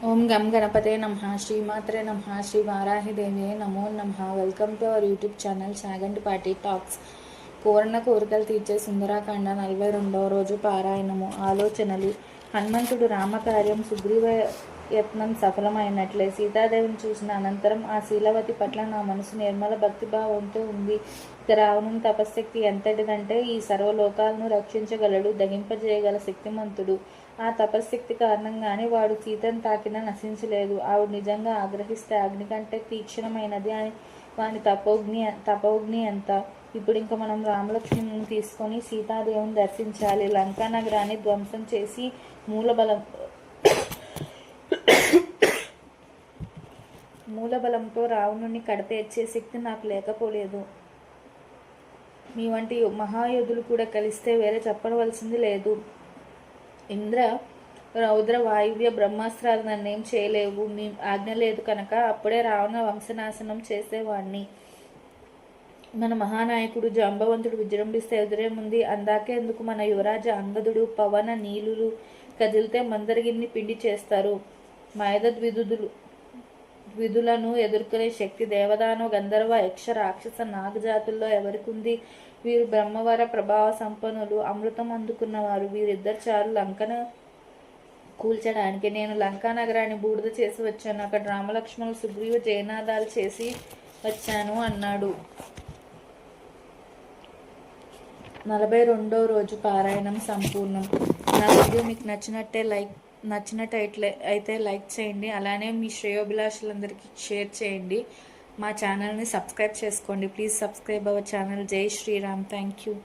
ఓం గం గణపతే నమః శ్రీమాత్రే నమః శ్రీ వారాహిదేవియే నమో నమః. Welcome to our YouTube channel Chagantipati talks. కోరికలు తీర్చే సుందరాకాండ 42వ రోజు పారాయణము. ఆలోచనలు. హనుమంతుడు రామకార్యం సుగ్రీవ యత్నం సఫలమైనట్లే. సీతాదేవిని చూసిన అనంతరం ఆ శీలవతి పట్ల నా మనసు నిర్మల భక్తిభావంతో ఉంది. ఇక రావణుని తపశ్శక్తి ఎంతటిదంటే ఈ సర్వలోకాలను రక్షించగలడు, దహింపజేయగల శక్తిమంతుడు. ఆ తపశ్శక్తి కారణంగానే వాడు సీతను తాకినా నశించలేదు. ఆవిడ నిజంగా ఆగ్రహిస్తే అగ్ని కంటే తీక్షణమైనది అని వాని తపోగ్ని ఎంత. ఇప్పుడు ఇంక మనం రామలక్ష్మణుని తీసుకొని సీతాదేవిని దర్శించాలి. లంకా నగరాన్ని ధ్వంసం చేసి మూలబలంతో రావణుని కడతేర్చే శక్తి నాకు లేకపోలేదు. మీ వంటి మహాయోధులు కూడా కలిస్తే వేరే చెప్పవలసింది లేదు. ఇంద్ర రౌద్ర వాయువ్య బ్రహ్మాస్త్రాలు నన్నేం చేయలేవు. మీ ఆజ్ఞ లేదు కనుక అప్పుడే రావణ వంశనాశనం చేసేవాణ్ణి. మన మహానాయకుడు జాంబవంతుడు విజృంభిస్తే ఎదురేముంది. అందాకే ఎందుకు మన యువరాజ అంగదుడు పవన నీలులు కదిలితే మందరగిరిని పిండి చేస్తారు. ద్విధులను ఎదుర్కొనే శక్తి దేవదానవ గంధర్వ యక్ష రాక్షస నాగజాతుల్లో ఎవరికుంది? వీరు బ్రహ్మవర ప్రభావ సంపన్నులు, అమృతం అందుకున్నవారు. వీరిద్దరు చాలు లంకను కూల్చడానికి. నేను లంకా నగరాన్ని బూడిద చేసి వచ్చాను. అక్కడ రామలక్ష్మణులు సుగ్రీవ జయనాదాలు చేసి వచ్చాను అన్నాడు. 42వ రోజు పారాయణం సంపూర్ణం. నా వీడియో మీకు నచ్చినట్టయితే లైక్ చేయండి. అలానే మీ శ్రేయోభిలాషులందరికీ షేర్ చేయండి. మా ఛానల్ని సబ్స్క్రైబ్ చేసుకోండి. Please subscribe our channel. జై శ్రీరామ్. Thank you.